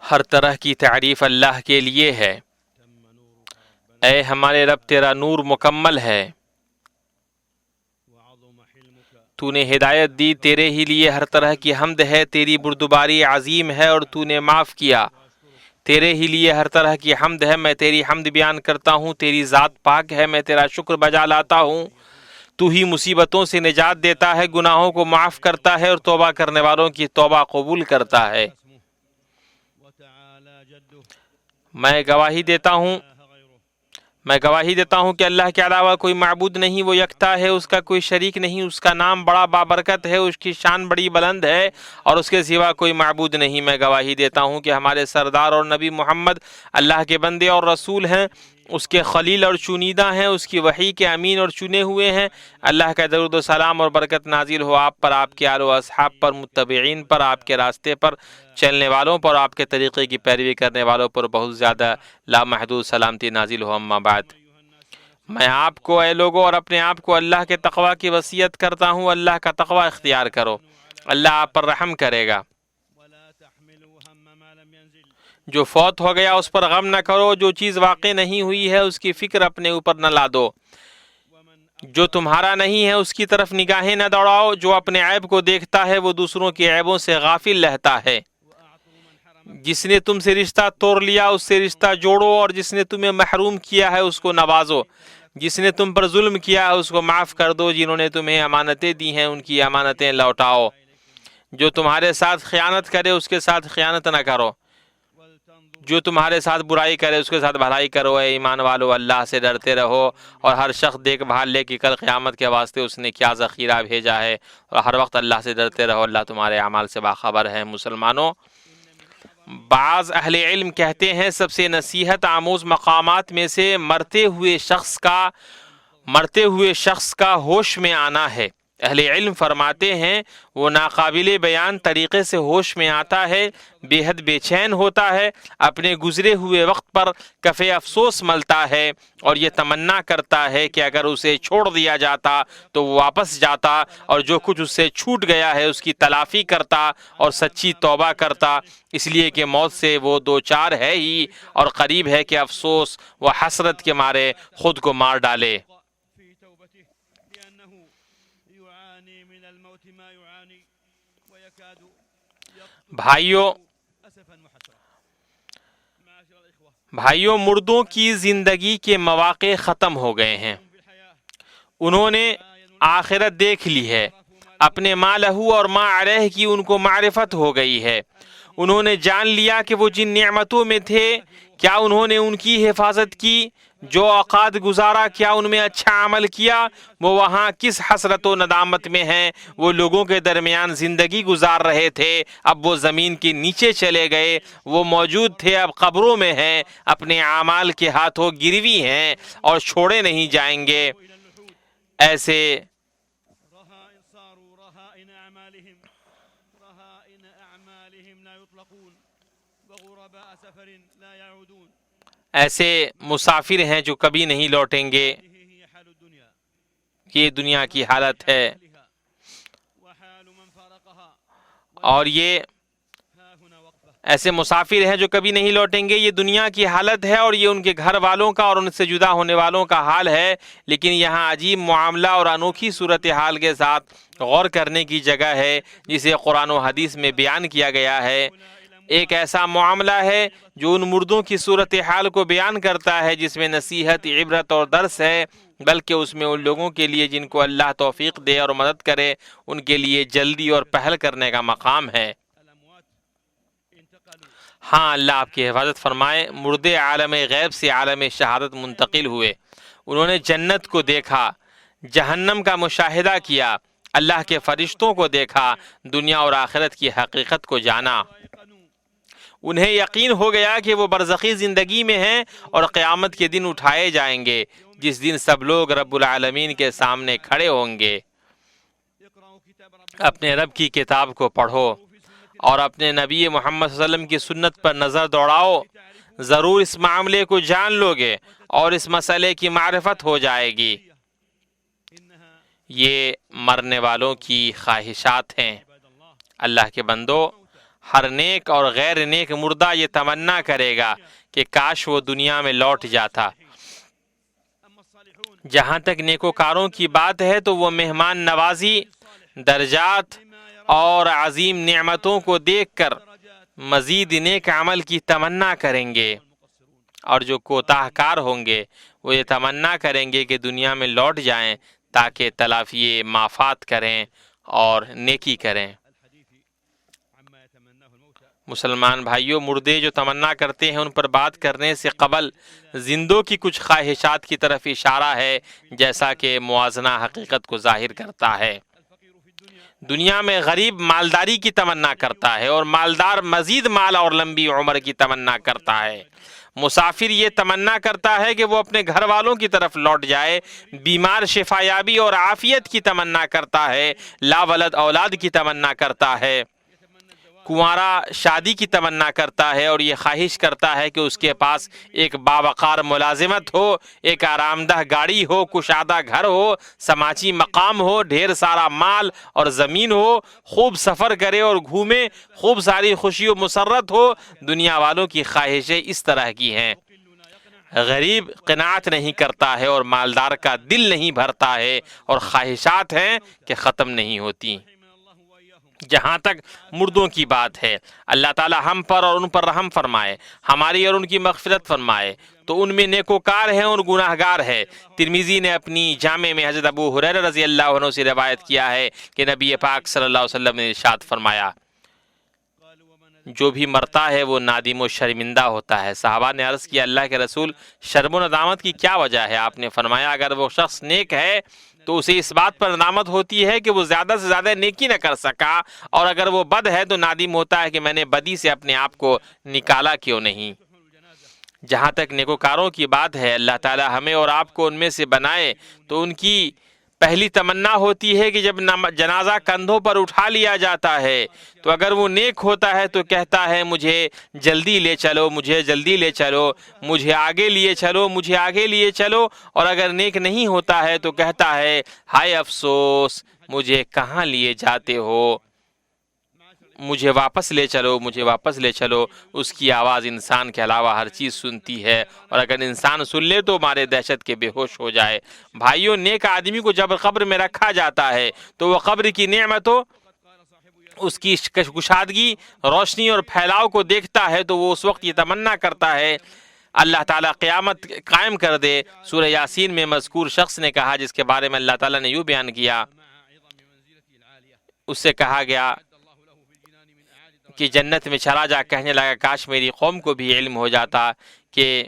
ہر طرح کی تعریف اللہ کے لیے ہے۔ اے ہمارے رب تیرا نور مکمل ہے، تو نے ہدایت دی، تیرے ہی لیے ہر طرح کی حمد ہے، تیری بردباری عظیم ہے اور تو نے معاف کیا، تیرے ہی لیے ہر طرح کی حمد ہے، میں تیری حمد بیان کرتا ہوں، تیری ذات پاک ہے، میں تیرا شکر بجا لاتا ہوں۔ تو ہی مصیبتوں سے نجات دیتا ہے، گناہوں کو معاف کرتا ہے اور توبہ کرنے والوں کی توبہ قبول کرتا ہے۔ میں گواہی دیتا ہوں کہ اللہ کے علاوہ کوئی معبود نہیں، وہ یکتا ہے، اس کا کوئی شریک نہیں، اس کا نام بڑا بابرکت ہے، اس کی شان بڑی بلند ہے اور اس کے سوا کوئی معبود نہیں۔ میں گواہی دیتا ہوں کہ ہمارے سردار اور نبی محمد اللہ کے بندے اور رسول ہیں، اس کے خلیل اور چنیدہ ہیں، اس کی وحی کے امین اور چنے ہوئے ہیں۔ اللہ کا درود و سلام اور برکت نازل ہو آپ پر، آپ کے آل و اصحاب پر، متبعین پر، آپ کے راستے پر چلنے والوں پر، آپ کے طریقے کی پیروی کرنے والوں پر بہت زیادہ لامحدود سلامتی نازل ہو۔ اما بعد، میں آپ کو اے لوگوں اور اپنے آپ کو اللہ کے تقوی کی وصیت کرتا ہوں۔ اللہ کا تقوی اختیار کرو، اللہ آپ پر رحم کرے گا۔ جو فوت ہو گیا اس پر غم نہ کرو، جو چیز واقع نہیں ہوئی ہے اس کی فکر اپنے اوپر نہ لا دو، جو تمہارا نہیں ہے اس کی طرف نگاہیں نہ دوڑاؤ، جو اپنے عیب کو دیکھتا ہے وہ دوسروں کے عیبوں سے غافل رہتا ہے۔ جس نے تم سے رشتہ توڑ لیا اس سے رشتہ جوڑو، اور جس نے تمہیں محروم کیا ہے اس کو نوازو، جس نے تم پر ظلم کیا ہے اس کو معاف کر دو، جنہوں نے تمہیں امانتیں دی ہیں ان کی امانتیں لوٹاؤ۔ جو تمہارے ساتھ خیانت کرے اس کے ساتھ خیانت نہ کرو، جو تمہارے ساتھ برائی کرے اس کے ساتھ بھلائی کرو۔ اے ایمان والو، اللہ سے ڈرتے رہو اور ہر شخص دیکھ بھال لے کہ کل قیامت کے واسطے اس نے کیا ذخیرہ بھیجا ہے، اور ہر وقت اللہ سے ڈرتے رہو، اللہ تمہارے اعمال سے باخبر ہے۔ مسلمانوں، بعض اہل علم کہتے ہیں سب سے نصیحت آموز مقامات میں سے مرتے ہوئے شخص کا ہوش میں آنا ہے۔ اہل علم فرماتے ہیں وہ ناقابل بیان طریقے سے ہوش میں آتا ہے، بے حد بے چین ہوتا ہے، اپنے گزرے ہوئے وقت پر کف افسوس ملتا ہے اور یہ تمنا کرتا ہے کہ اگر اسے چھوڑ دیا جاتا تو وہ واپس جاتا اور جو کچھ اس سے چھوٹ گیا ہے اس کی تلافی کرتا اور سچی توبہ کرتا، اس لیے کہ موت سے وہ دوچار ہے ہی اور قریب ہے کہ افسوس و حسرت کے مارے خود کو مار ڈالے۔ بھائیوں، مردوں کی زندگی کے مواقع ختم ہو گئے ہیں، انہوں نے آخرت دیکھ لی ہے، اپنے ما لہو اور ما علیہ کی ان کو معرفت ہو گئی ہے، انہوں نے جان لیا کہ وہ جن نعمتوں میں تھے کیا انہوں نے ان کی حفاظت کی، جو اوقات گزارا کیا ان میں اچھا عمل کیا، وہ وہاں کس حسرت و ندامت میں ہیں۔ وہ لوگوں کے درمیان زندگی گزار رہے تھے، اب وہ زمین کے نیچے چلے گئے، وہ موجود تھے اب قبروں میں ہیں، اپنے اعمال کے ہاتھوں گروی ہیں اور چھوڑے نہیں جائیں گے۔ ایسے مسافر ہیں جو کبھی نہیں لوٹیں گے، یہ دنیا کی حالت ہے، اور یہ ایسے مسافر ہیں جو کبھی نہیں لوٹیں گے، یہ دنیا کی حالت ہے اور یہ ان کے گھر والوں کا اور ان سے جدا ہونے والوں کا حال ہے۔ لیکن یہاں عجیب معاملہ اور انوکھی صورتحال کے ساتھ غور کرنے کی جگہ ہے جسے قرآن و حدیث میں بیان کیا گیا ہے۔ ایک ایسا معاملہ ہے جو ان مردوں کی صورتحال کو بیان کرتا ہے جس میں نصیحت، عبرت اور درس ہے، بلکہ اس میں ان لوگوں کے لیے جن کو اللہ توفیق دے اور مدد کرے ان کے لیے جلدی اور پہل کرنے کا مقام ہے۔ ہاں، اللہ آپ کی حفاظت فرمائے۔ مردے عالم غیب سے عالم شہادت منتقل ہوئے، انہوں نے جنت کو دیکھا، جہنم کا مشاہدہ کیا، اللہ کے فرشتوں کو دیکھا، دنیا اور آخرت کی حقیقت کو جانا۔ انہیں یقین ہو گیا کہ وہ برزخی زندگی میں ہیں اور قیامت کے دن اٹھائے جائیں گے، جس دن سب لوگ رب العالمین کے سامنے کھڑے ہوں گے۔ اپنے رب کی کتاب کو پڑھو اور اپنے نبی محمد صلی اللہ علیہ وسلم کی سنت پر نظر دوڑاؤ، ضرور اس معاملے کو جان لو گے اور اس مسئلے کی معرفت ہو جائے گی۔ یہ مرنے والوں کی خواہشات ہیں۔ اللہ کے بندو، ہر نیک اور غیر نیک مردہ یہ تمنا کرے گا کہ کاش وہ دنیا میں لوٹ جاتا۔ جہاں تک نیکوکاروں کی بات ہے تو وہ مہمان نوازی، درجات اور عظیم نعمتوں کو دیکھ کر مزید نیک عمل کی تمنا کریں گے، اور جو کوتاہ کار ہوں گے وہ یہ تمنا کریں گے کہ دنیا میں لوٹ جائیں تاکہ تلافی معافات کریں اور نیکی کریں۔ مسلمان بھائیوں، مردے جو تمنا کرتے ہیں ان پر بات کرنے سے قبل زندوں کی کچھ خواہشات کی طرف اشارہ ہے، جیسا کہ موازنہ حقیقت کو ظاہر کرتا ہے۔ دنیا میں غریب مالداری کی تمنا کرتا ہے اور مالدار مزید مال اور لمبی عمر کی تمنا کرتا ہے۔ مسافر یہ تمنا کرتا ہے کہ وہ اپنے گھر والوں کی طرف لوٹ جائے، بیمار شفا یابی اور عافیت کی تمنا کرتا ہے، لا ولد اولاد کی تمنا کرتا ہے، کنوارا شادی کی تمنا کرتا ہے، اور یہ خواہش کرتا ہے کہ اس کے پاس ایک باوقار ملازمت ہو، ایک آرام دہ گاڑی ہو، کشادہ گھر ہو، سماجی مقام ہو، ڈھیر سارا مال اور زمین ہو، خوب سفر کرے اور گھومے، خوب ساری خوشی و مسرت ہو۔ دنیا والوں کی خواہشیں اس طرح کی ہیں۔ غریب قناعت نہیں کرتا ہے اور مالدار کا دل نہیں بھرتا ہے، اور خواہشات ہیں کہ ختم نہیں ہوتی۔ جہاں تک مردوں کی بات ہے، اللہ تعالی ہم پر اور ان پر رحم فرمائے، ہماری اور ان کی مغفرت فرمائے، تو ان میں نیکوکار ہیں اور گناہگار ہے۔ ترمذی نے اپنی جامع میں حضرت ابو ہریرہ رضی اللہ عنہ سے روایت کیا ہے کہ نبی پاک صلی اللہ علیہ وسلم نے ارشاد فرمایا، جو بھی مرتا ہے وہ نادم و شرمندہ ہوتا ہے۔ صحابہ نے عرض کیا، اللہ کے رسول، شرم و ندامت کی کیا وجہ ہے؟ آپ نے فرمایا، اگر وہ شخص نیک ہے تو اسے اس بات پر ندامت ہوتی ہے کہ وہ زیادہ سے زیادہ نیکی نہ کر سکا، اور اگر وہ بد ہے تو نادم ہوتا ہے کہ میں نے بدی سے اپنے آپ کو نکالا کیوں نہیں۔ جہاں تک نیکوکاروں کی بات ہے، اللہ تعالی ہمیں اور آپ کو ان میں سے بنائے، تو ان کی پہلی تمنا ہوتی ہے کہ جب جنازہ کندھوں پر اٹھا لیا جاتا ہے تو اگر وہ نیک ہوتا ہے تو کہتا ہے، مجھے جلدی لے چلو، مجھے جلدی لے چلو، مجھے آگے لیے چلو، مجھے آگے لیے چلو، اور اگر نیک نہیں ہوتا ہے تو کہتا ہے، ہائے افسوس، مجھے کہاں لیے جاتے ہو، مجھے واپس لے چلو، مجھے واپس لے چلو۔ اس کی آواز انسان کے علاوہ ہر چیز سنتی ہے، اور اگر انسان سن لے تو مارے دہشت کے بے ہوش ہو جائے۔ بھائیوں، نیک آدمی کو جب قبر میں رکھا جاتا ہے تو وہ قبر کی نعمتوں، اس کی کشادگی، روشنی اور پھیلاؤ کو دیکھتا ہے تو وہ اس وقت یہ تمنا کرتا ہے اللہ تعالیٰ قیامت قائم کر دے۔ سورہ یاسین میں مذکور شخص نے کہا، جس کے بارے میں اللہ تعالیٰ نے یوں بیان کیا، اس سے کہا گیا کہ جنت میں چلا جا، کہنے لگا، کاش میری قوم کو بھی علم ہو جاتا کہ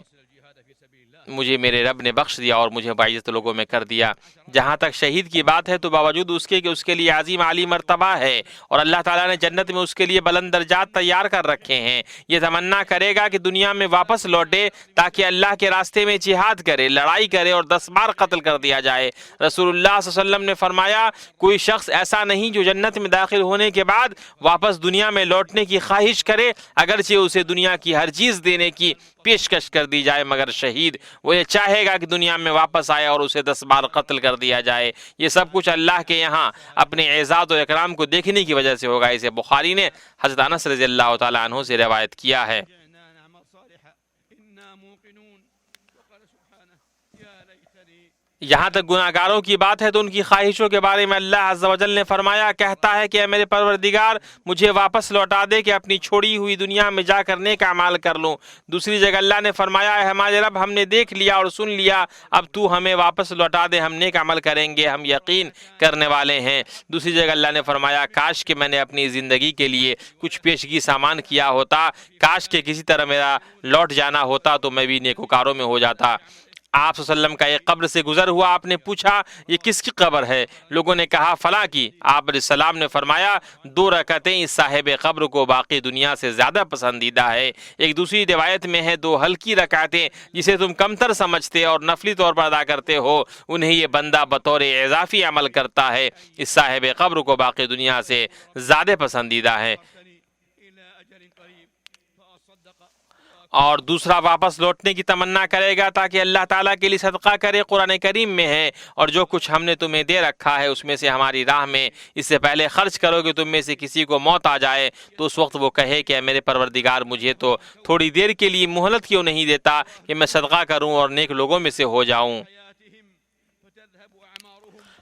مجھے میرے رب نے بخش دیا اور مجھے باعزت لوگوں میں کر دیا۔ جہاں تک شہید کی بات ہے تو باوجود اس کے کہ اس کے لیے عظیم عالی مرتبہ ہے اور اللہ تعالیٰ نے جنت میں اس کے لیے بلند درجات تیار کر رکھے ہیں، یہ تمنا کرے گا کہ دنیا میں واپس لوٹے تاکہ اللہ کے راستے میں جہاد کرے، لڑائی کرے اور 10 بار قتل کر دیا جائے۔ رسول اللہ صلی اللہ علیہ وسلم نے فرمایا، کوئی شخص ایسا نہیں جو جنت میں داخل ہونے کے بعد واپس دنیا میں لوٹنے کی خواہش کرے، اگرچہ اسے دنیا کی ہر چیز دینے کی پیشکش کر دی جائے، مگر شہید وہ یہ چاہے گا کہ دنیا میں واپس آئے اور اسے 10 بار قتل کر دیا جائے۔ یہ سب کچھ اللہ کے یہاں اپنے اعزاز و اکرام کو دیکھنے کی وجہ سے ہوگا۔ اسے بخاری نے حضرت انس رضی اللہ تعالیٰ عنہ سے روایت کیا ہے۔ یہاں تک گناہگاروں کی بات ہے تو ان کی خواہشوں کے بارے میں اللہ عز و جل نے فرمایا، کہتا ہے کہ اے میرے پروردگار، مجھے واپس لوٹا دے کہ اپنی چھوڑی ہوئی دنیا میں جا کر نیک اعمال کر لوں۔ دوسری جگہ اللہ نے فرمایا، اے ہمارے رب، ہم نے دیکھ لیا اور سن لیا، اب تو ہمیں واپس لوٹا دے، ہم نیک عمل کریں گے، ہم یقین کرنے والے ہیں۔ دوسری جگہ اللہ نے فرمایا، کاش کہ میں نے اپنی زندگی کے لیے کچھ پیشگی سامان کیا ہوتا، کاش کہ کسی طرح میرا لوٹ جانا ہوتا تو میں بھی نیکوکاروں میں ہو جاتا۔ آپ صلی اللہ علیہ وسلم کا ایک قبر سے گزر ہوا، آپ نے پوچھا، یہ کس کی قبر ہے؟ لوگوں نے کہا، فلاں کی۔ آپ علیہ السلام نے فرمایا، 2 رکعتیں اس صاحب قبر کو باقی دنیا سے زیادہ پسندیدہ ہے۔ ایک دوسری روایت میں ہے، 2 ہلکی رکعتیں جسے تم کمتر سمجھتے اور نفلی طور پر ادا کرتے ہو، انہیں یہ بندہ بطور اضافی عمل کرتا ہے، اس صاحب قبر کو باقی دنیا سے زیادہ پسندیدہ ہے۔ اور دوسرا واپس لوٹنے کی تمنا کرے گا تاکہ اللہ تعالیٰ کے لیے صدقہ کرے۔ قرآن کریم میں ہے، اور جو کچھ ہم نے تمہیں دے رکھا ہے اس میں سے ہماری راہ میں اس سے پہلے خرچ کرو گے تم میں سے کسی کو موت آ جائے تو اس وقت وہ کہے کہ اے میرے پروردگار مجھے تو تھوڑی دیر کے لیے مہلت کیوں نہیں دیتا کہ میں صدقہ کروں اور نیک لوگوں میں سے ہو جاؤں۔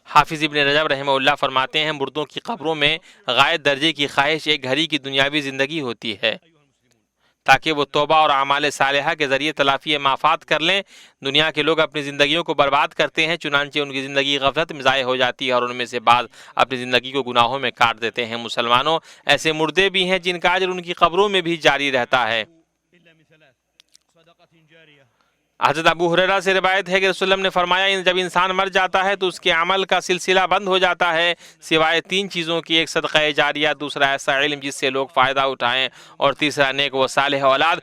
حافظ ابن رجب رحمہ اللہ فرماتے ہیں مردوں کی قبروں میں غائب درجے کی خواہش ایک گھڑی کی دنیاوی زندگی ہوتی ہے تاکہ وہ توبہ اور اعمال صالحہ کے ذریعے تلافی مافات کر لیں۔ دنیا کے لوگ اپنی زندگیوں کو برباد کرتے ہیں، چنانچہ ان کی زندگی غفلت میں ضائع ہو جاتی ہے اور ان میں سے بعض اپنی زندگی کو گناہوں میں کاٹ دیتے ہیں۔ مسلمانوں، ایسے مردے بھی ہیں جن کا اجر ان کی قبروں میں بھی جاری رہتا ہے۔ حضرت ابو ہریرہ سے روایت ہے کہ رسول اللہ نے فرمایا جب انسان مر جاتا ہے تو اس کے عمل کا سلسلہ بند ہو جاتا ہے سوائے تین چیزوں کی، ایک صدقہ جاریہ، دوسرا ایسا علم جس سے لوگ فائدہ اٹھائیں، اور تیسرا نیک و صالح اولاد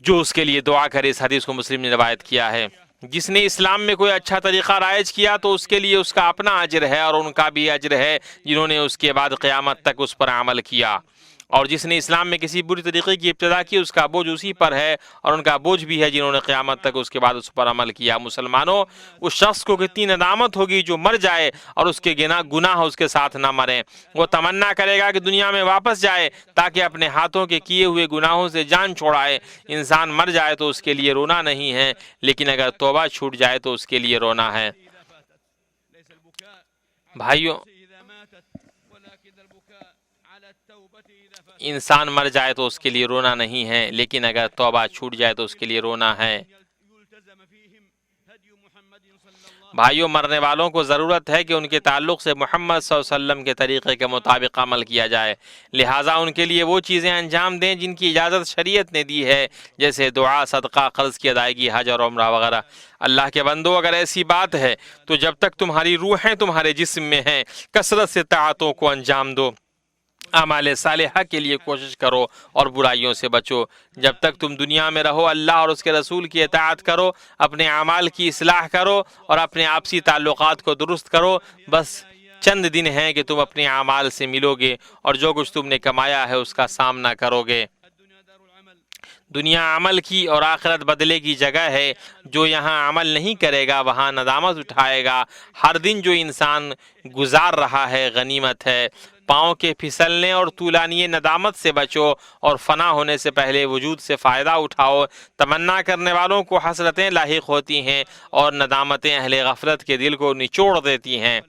جو اس کے لیے دعا کرے۔ اس حدیث کو مسلم نے روایت کیا ہے۔ جس نے اسلام میں کوئی اچھا طریقہ رائج کیا تو اس کے لیے اس کا اپنا اجر ہے اور ان کا بھی اجر ہے جنہوں نے اس کے بعد قیامت تک اس پر عمل کیا، اور جس نے اسلام میں کسی بری طریقے کی ابتدا کی اس کا بوجھ اسی پر ہے اور ان کا بوجھ بھی ہے جنہوں نے قیامت تک اس کے بعد اس پر عمل کیا۔ مسلمانوں، اس شخص کو کتنی ندامت ہوگی جو مر جائے اور اس کے گناہ اس کے ساتھ نہ مریں۔ وہ تمنا کرے گا کہ دنیا میں واپس جائے تاکہ اپنے ہاتھوں کے کیے ہوئے گناہوں سے جان چھوڑائے۔ انسان مر جائے تو اس کے لیے رونا نہیں ہے، لیکن اگر توبہ چھوٹ جائے تو اس کے لیے رونا ہے۔ بھائیوں، انسان مر جائے تو اس کے لیے رونا نہیں ہے، لیکن اگر توبہ چھوٹ جائے تو اس کے لیے رونا ہے۔ بھائیوں، مرنے والوں کو ضرورت ہے کہ ان کے تعلق سے محمد صلی اللہ علیہ وسلم کے طریقے کے مطابق عمل کیا جائے، لہٰذا ان کے لیے وہ چیزیں انجام دیں جن کی اجازت شریعت نے دی ہے، جیسے دعا، صدقہ، قرض کی ادائیگی، حج اور عمرہ وغیرہ۔ اللہ کے بندو، اگر ایسی بات ہے تو جب تک تمہاری روحیں تمہارے جسم میں ہیں کثرت سے طاعتوں کو انجام دو، اعمال صالحہ کے لیے کوشش کرو اور برائیوں سے بچو۔ جب تک تم دنیا میں رہو اللہ اور اس کے رسول کی اطاعت کرو، اپنے اعمال کی اصلاح کرو اور اپنے آپسی تعلقات کو درست کرو۔ بس چند دن ہیں کہ تم اپنے اعمال سے ملو گے اور جو کچھ تم نے کمایا ہے اس کا سامنا کرو گے۔ دنیا عمل کی اور آخرت بدلے کی جگہ ہے۔ جو یہاں عمل نہیں کرے گا وہاں ندامت اٹھائے گا۔ ہر دن جو انسان گزار رہا ہے غنیمت ہے۔ پاؤں کے پھسلنے اور طولانی ندامت سے بچو اور فنا ہونے سے پہلے وجود سے فائدہ اٹھاؤ۔ تمنا کرنے والوں کو حسرتیں لاحق ہوتی ہیں اور ندامتیں اہل غفلت کے دل کو نچوڑ دیتی ہیں۔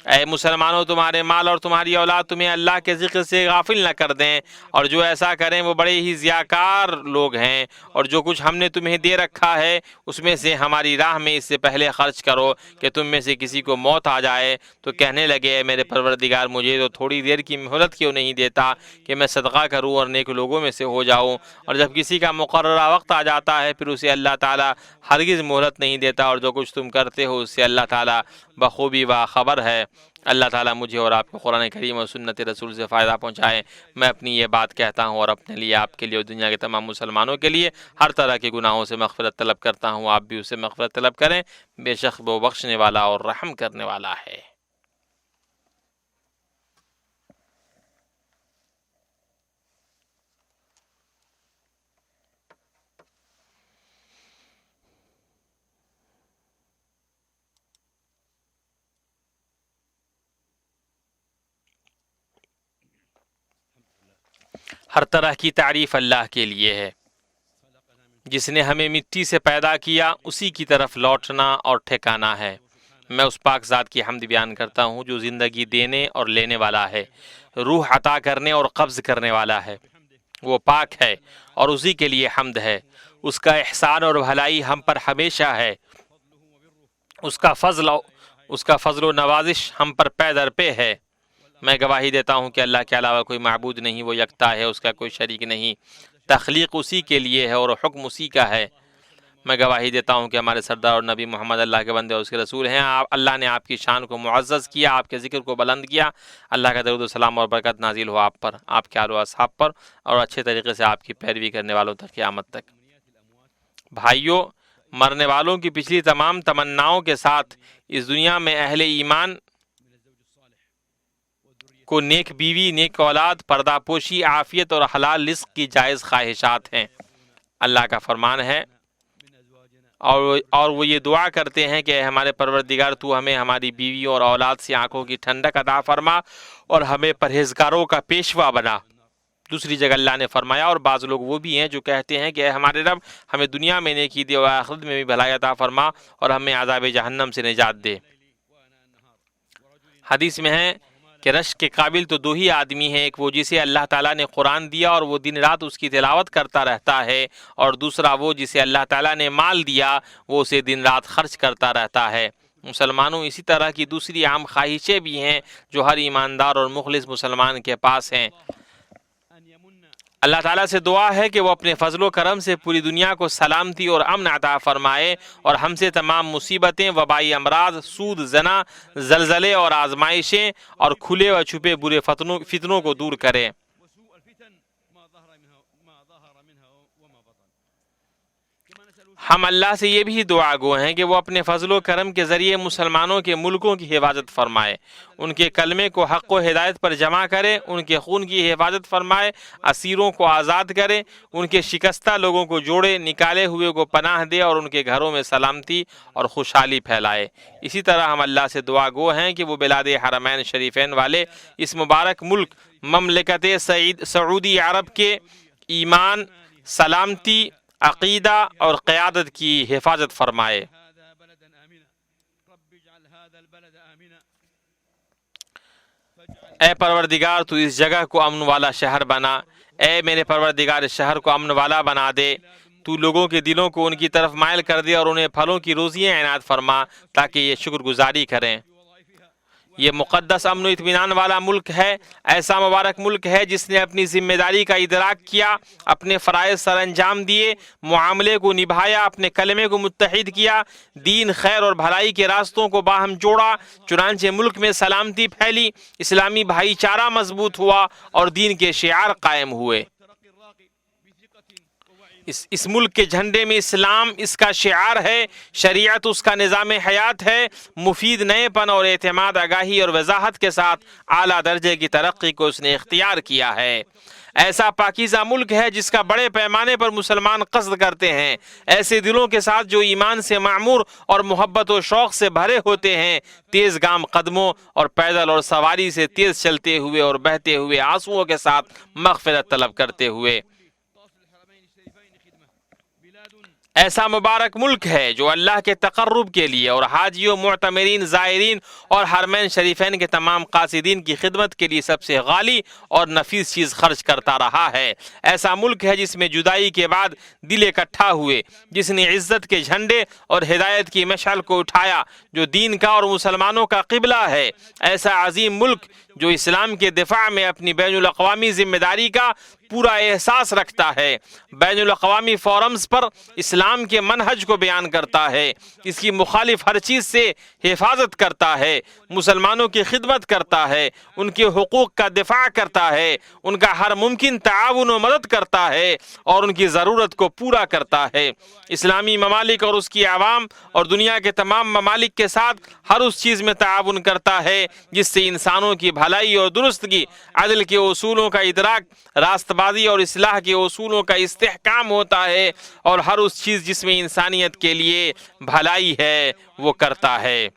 اے مسلمانوں، تمہارے مال اور تمہاری اولاد تمہیں اللہ کے ذکر سے غافل نہ کر دیں، اور جو ایسا کریں وہ بڑے ہی ضیاءکار لوگ ہیں۔ اور جو کچھ ہم نے تمہیں دے رکھا ہے اس میں سے ہماری راہ میں اس سے پہلے خرچ کرو کہ تم میں سے کسی کو موت آ جائے تو کہنے لگے اے میرے پروردگار مجھے تو تھوڑی دیر کی مہلت کیوں نہیں دیتا کہ میں صدقہ کروں اور نیک لوگوں میں سے ہو جاؤں۔ اور جب کسی کا مقررہ وقت آ جاتا ہے پھر اسے اللہ تعالیٰ ہرگز مہلت نہیں دیتا، اور جو کچھ تم کرتے ہو اس سے اللہ تعالیٰ بخوبی باخبر ہے۔ اللہ تعالیٰ مجھے اور آپ کو قرآن کریم اور سنت رسول سے فائدہ پہنچائے۔ میں اپنی یہ بات کہتا ہوں اور اپنے لیے، آپ کے لیے اور دنیا کے تمام مسلمانوں کے لیے ہر طرح کے گناہوں سے مغفرت طلب کرتا ہوں۔ آپ بھی اس سے مغفرت طلب کریں، بے شک وہ بخشنے والا اور رحم کرنے والا ہے۔ ہر طرح کی تعریف اللہ کے لیے ہے۔ جس نے ہمیں مٹی سے پیدا کیا اسی کی طرف لوٹنا اور ٹھکانا ہے۔ میں اس پاک ذات کی حمد بیان کرتا ہوں جو زندگی دینے اور لینے والا ہے، روح عطا کرنے اور قبض کرنے والا ہے۔ وہ پاک ہے اور اسی کے لیے حمد ہے۔ اس کا احسان اور بھلائی ہم پر ہمیشہ ہے۔ اس کا فضل و نوازش ہم پر پے در پے ہے۔ میں گواہی دیتا ہوں کہ اللہ کے علاوہ کوئی معبود نہیں، وہ یکتا ہے، اس کا کوئی شریک نہیں۔ تخلیق اسی کے لیے ہے اور حکم اسی کا ہے۔ میں گواہی دیتا ہوں کہ ہمارے سردار اور نبی محمد اللہ کے بندے اور اس کے رسول ہیں۔ اللہ نے آپ کی شان کو معزز کیا، آپ کے ذکر کو بلند کیا۔ اللہ کا درود و سلام اور برکت نازل ہو آپ پر، آپ کے آل و اصحاب پر، اور اچھے طریقے سے آپ کی پیروی کرنے والوں تک قیامت تک۔ بھائیوں، مرنے والوں کی پچھلی تمام تمناؤں کے ساتھ اس دنیا میں اہل ایمان کو نیک بیوی، نیک اولاد، پردہ پوشی، عافیت اور حلال رزق کی جائز خواہشات ہیں۔ اللہ کا فرمان ہے، اور وہ یہ دعا کرتے ہیں کہ اے ہمارے پروردگار تو ہمیں ہماری بیوی اور اولاد سے آنکھوں کی ٹھنڈک عطا فرما اور ہمیں پرہیزگاروں کا پیشوا بنا۔ دوسری جگہ اللہ نے فرمایا، اور بعض لوگ وہ بھی ہیں جو کہتے ہیں کہ اے ہمارے رب ہمیں دنیا میں نیکی دے اور آخرت میں بھی بھلائی عطا فرما اور ہمیں عذاب جہنم سے نجات دے۔ حدیث میں ہے کہ رشک کے قابل تو دو ہی آدمی ہیں، ایک وہ جسے اللہ تعالیٰ نے قرآن دیا اور وہ دن رات اس کی تلاوت کرتا رہتا ہے، اور دوسرا وہ جسے اللہ تعالیٰ نے مال دیا، وہ اسے دن رات خرچ کرتا رہتا ہے۔ مسلمانوں، اسی طرح کی دوسری عام خواہشیں بھی ہیں جو ہر ایماندار اور مخلص مسلمان کے پاس ہیں۔ اللہ تعالیٰ سے دعا ہے کہ وہ اپنے فضل و کرم سے پوری دنیا کو سلامتی اور امن عطا فرمائے اور ہم سے تمام مصیبتیں، وبائی امراض، سود، زنا، زلزلے اور آزمائشیں اور کھلے و چھپے برے فتنوں کو دور کرے۔ ہم اللہ سے یہ بھی دعا گو ہیں کہ وہ اپنے فضل و کرم کے ذریعے مسلمانوں کے ملکوں کی حفاظت فرمائے، ان کے کلمے کو حق و ہدایت پر جمع کرے، ان کے خون کی حفاظت فرمائے، اسیروں کو آزاد کرے، ان کے شکستہ لوگوں کو جوڑے، نکالے ہوئے کو پناہ دے اور ان کے گھروں میں سلامتی اور خوشحالی پھیلائے۔ اسی طرح ہم اللہ سے دعا گو ہیں کہ وہ بلاد حرمین شریفین والے اس مبارک ملک مملکت سعودی عرب کے ایمان، سلامتی، عقیدہ اور قیادت کی حفاظت فرمائے۔ اے پروردگار تو اس جگہ کو امن والا شہر بنا، اے میرے پروردگار اس شہر کو امن والا بنا دے، تو لوگوں کے دلوں کو ان کی طرف مائل کر دے اور انہیں پھلوں کی روزیاں عنایت فرما تاکہ یہ شکر گزاری کریں۔ یہ مقدس امن و اطمینان والا ملک ہے، ایسا مبارک ملک ہے جس نے اپنی ذمہ داری کا ادراک کیا، اپنے فرائض سر انجام دیے، معاملے کو نبھایا، اپنے کلمے کو متحد کیا، دین، خیر اور بھلائی کے راستوں کو باہم جوڑا، چنانچہ ملک میں سلامتی پھیلی، اسلامی بھائی چارہ مضبوط ہوا اور دین کے شعار قائم ہوئے۔ اس ملک کے جھنڈے میں اسلام اس کا شعار ہے، شریعت اس کا نظام حیات ہے، مفید نئے پن اور اعتماد، آگاہی اور وضاحت کے ساتھ اعلیٰ درجے کی ترقی کو اس نے اختیار کیا ہے۔ ایسا پاکیزہ ملک ہے جس کا بڑے پیمانے پر مسلمان قصد کرتے ہیں، ایسے دلوں کے ساتھ جو ایمان سے معمور اور محبت و شوق سے بھرے ہوتے ہیں، تیز گام قدموں اور پیدل اور سواری سے تیز چلتے ہوئے اور بہتے ہوئے آنسوؤں کے ساتھ مغفرت طلب کرتے ہوئے۔ ایسا مبارک ملک ہے جو اللہ کے تقرب کے لیے اور حاجیوں، معتمرین، زائرین اور حرمین شریفین کے تمام قاصدین کی خدمت کے لیے سب سے غالی اور نفیس چیز خرچ کرتا رہا ہے۔ ایسا ملک ہے جس میں جدائی کے بعد دل اکٹھا ہوئے، جس نے عزت کے جھنڈے اور ہدایت کی مشعل کو اٹھایا، جو دین کا اور مسلمانوں کا قبلہ ہے۔ ایسا عظیم ملک جو اسلام کے دفاع میں اپنی بین الاقوامی ذمہ داری کا پورا احساس رکھتا ہے، بین الاقوامی فورمز پر اسلام کے منہج کو بیان کرتا ہے، اس کی مخالف ہر چیز سے حفاظت کرتا ہے، مسلمانوں کی خدمت کرتا ہے، ان کے حقوق کا دفاع کرتا ہے، ان کا ہر ممکن تعاون و مدد کرتا ہے اور ان کی ضرورت کو پورا کرتا ہے۔ اسلامی ممالک اور اس کی عوام اور دنیا کے تمام ممالک کے ساتھ ہر اس چیز میں تعاون کرتا ہے جس سے انسانوں کی بھلائی اور درستگی، عدل کے اصولوں کا ادراک، راست بازی اور اصلاح کے اصولوں کا استحکام ہوتا ہے، اور ہر اس چیز جس میں انسانیت کے لیے بھلائی ہے وہ کرتا ہے۔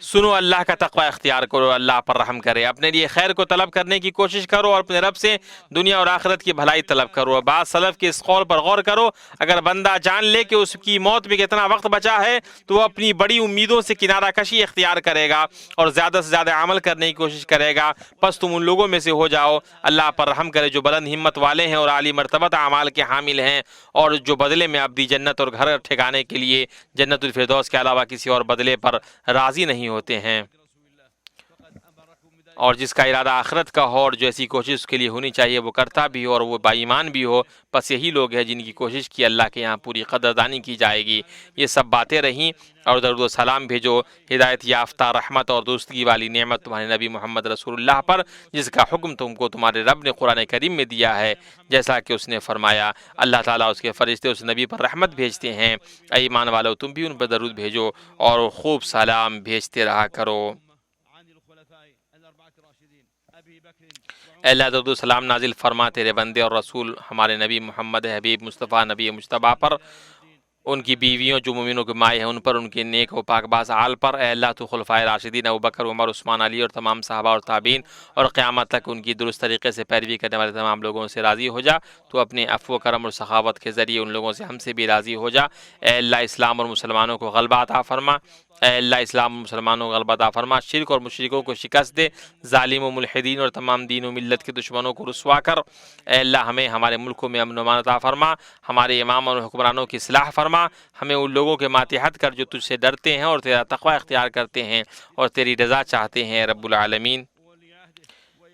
سنو، اللہ کا تقوی اختیار کرو، اللہ پر رحم کرے، اپنے لیے خیر کو طلب کرنے کی کوشش کرو اور اپنے رب سے دنیا اور آخرت کی بھلائی طلب کرو۔ بعض سلف کے اس قول پر غور کرو، اگر بندہ جان لے کہ اس کی موت میں کتنا وقت بچا ہے تو وہ اپنی بڑی امیدوں سے کنارہ کشی اختیار کرے گا اور زیادہ سے زیادہ عمل کرنے کی کوشش کرے گا۔ پس تم ان لوگوں میں سے ہو جاؤ، اللہ پر رحم کرے، جو بلند ہمت والے ہیں اور عالی مرتبت اعمال کے حامل ہیں، اور جو بدلے میں ابدی جنت اور گھر ٹھکانے کے لیے جنت الفردوس کے علاوہ کسی اور بدلے پر راضی نہیں ہوتے ہیں، اور جس کا ارادہ آخرت کا ہو اور جو ایسی کوشش اس کے لیے ہونی چاہیے وہ کرتا بھی ہو اور وہ با ایمان بھی ہو۔ پس یہی لوگ ہیں جن کی کوشش کی اللہ کے یہاں پوری قدردانی کی جائے گی۔ یہ سب باتیں رہیں، اور درود و سلام بھیجو ہدایت یافتہ، رحمت اور دوستگی والی نعمت تمہارے نبی محمد رسول اللہ پر، جس کا حکم تم کو تمہارے رب نے قرآن کریم میں دیا ہے، جیسا کہ اس نے فرمایا اللہ تعالیٰ اس کے فرشتے اس نبی پر رحمت بھیجتے ہیں۔ اے ایمان والو، تم بھی ان پر درود بھیجو اور خوب سلام بھیجتے رہا کرو۔ اے اللہ درود و سلام نازل فرما تیرے بندے اور رسول ہمارے نبی محمد حبیب مصطفیٰ نبی مجتبیٰ پر، ان کی بیویوں جو مومنوں کے مائیں ہیں ان پر، ان کے نیک و پاک باز اعال پر۔ اے اللہ تو خلفائے راشدین ابوبکر عمر عثمان علی اور تمام صحابہ اور تابعین اور قیامت تک ان کی درست طریقے سے پیروی کرنے والے تمام لوگوں سے راضی ہو جا۔ تو اپنے عفو و کرم اور سخاوت کے ذریعے ان لوگوں سے ہم سے بھی راضی ہو جا۔ اے اللہ اسلام اور مسلمانوں کو غلبہ عطا فرما۔ اے اللہ اسلام اور مسلمانوں کو غلبہ عطا فرما، شرک اور مشرکوں کو شکست دے، ظالم و ملحدین اور تمام دین و ملت کے دشمنوں کو رسوا کر۔ اے اللہ ہمیں ہمارے ملکوں میں امن و امان عطا فرما، ہمارے امام اور حکمرانوں کی اصلاح فرما، ہمیں ان لوگوں کے ماتحت کر جو تجھ سے ڈرتے ہیں اور تیرا تقوی اختیار کرتے ہیں اور تیری رضا چاہتے ہیں رب العالمین۔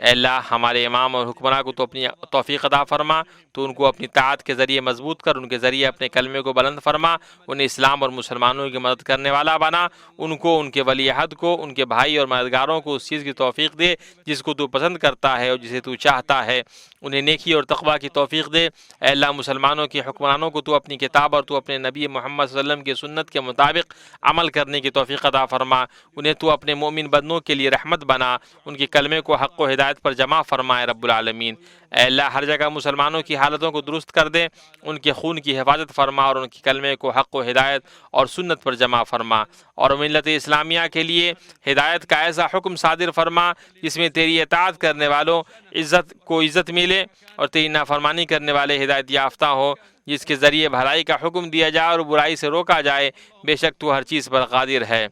اے اللہ ہمارے امام اور حکمراں کو تو اپنی توفیق عطا فرما، تو ان کو اپنی طاعت کے ذریعے مضبوط کر، ان کے ذریعے اپنے کلمے کو بلند فرما، انہیں اسلام اور مسلمانوں کی مدد کرنے والا بنا، ان کو، ان کے ولی عہد کو، ان کے بھائی اور مددگاروں کو اس چیز کی توفیق دے جس کو تو پسند کرتا ہے اور جسے تو چاہتا ہے، انہیں نیکی اور تقوی کی توفیق دے۔ اے اللہ مسلمانوں کے حکمرانوں کو تو اپنی کتاب اور تو اپنے نبی محمد صلی اللہ علیہ وسلم کی سنت کے مطابق عمل کرنے کی توفیق عطا فرما، انہیں تو اپنے مومن بندوں کے لیے رحمت بنا، ان کے کلمے کو حق و ہدایت پر جمع فرمائے رب العالمین۔ اے اللہ ہر جگہ مسلمانوں کی حالتوں کو درست کر دے، ان کے خون کی حفاظت فرما اور ان کے کلمے کو حق و ہدایت اور سنت پر جمع فرما، اور ملت اسلامیہ کے لیے ہدایت کا ایسا حکم صادر فرما جس میں تیری اطاعت کرنے والوں عزت ملے اور تیری نافرمانی کرنے والے ہدایت یافتہ ہو، جس کے ذریعے بھلائی کا حکم دیا جائے اور برائی سے روکا جائے، بے شک تو ہر چیز پر قادر ہے۔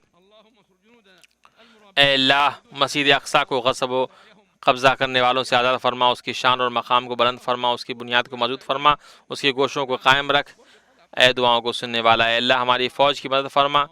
اے اللہ مسجد اقصیٰ کو غصب و قبضہ کرنے والوں سے آزاد فرما، اس کی شان اور مقام کو بلند فرما، اس کی بنیاد کو مضبوط فرما، اس کی گوشوں کو قائم رکھ۔ اے دعاؤں کو سننے والا، اے اللہ ہماری فوج کی مدد فرما،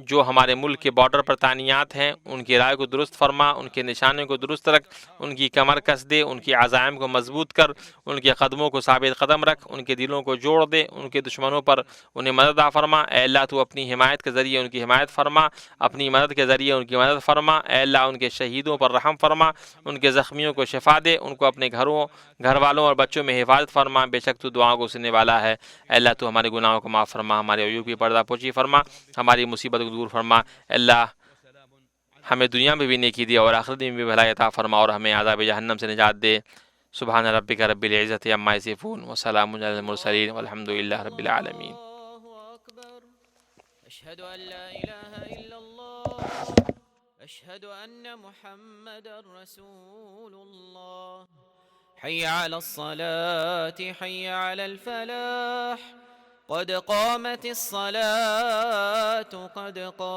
جو ہمارے ملک کے بارڈر پر تعینات ہیں ان کی رائے کو درست فرما، ان کے نشانے کو درست رکھ، ان کی کمر کس دے، ان کی عزائم کو مضبوط کر، ان کے قدموں کو ثابت قدم رکھ، ان کے دلوں کو جوڑ دے، ان کے دشمنوں پر انہیں مدد عطا فرما۔ اے اللہ تو اپنی حمایت کے ذریعے ان کی حمایت فرما، اپنی مدد کے ذریعے ان کی مدد فرما۔ اے اللہ ان کے شہیدوں پر رحم فرما، ان کے زخمیوں کو شفا دے، ان کو اپنے گھر والوں اور بچوں میں حفاظت فرما، بے شک تو دعاؤں کو سننے والا ہے۔ اے اللہ تو ہمارے گناہوں کو معاف فرما، ہمارے عیوب کی پردہ پوشی فرما، ہماری مصیبت کو دور فرما۔ اے اللہ ہمیں دنیا میں بھی نیکی دی اور آخرت میں بھی بھلائی عطا فرما، اور ہمیں عذاب جہنم سے نجات دے۔ سبحان ربک رب العزت عما یصفون وسلام علی المرسلین والحمد للہ رب العالمین۔ أشهد أن لا إله إلا الله أشهد أن محمد رسول الله حي على الصلاة حي على الفلاح قد قامت الصلاة قد قامت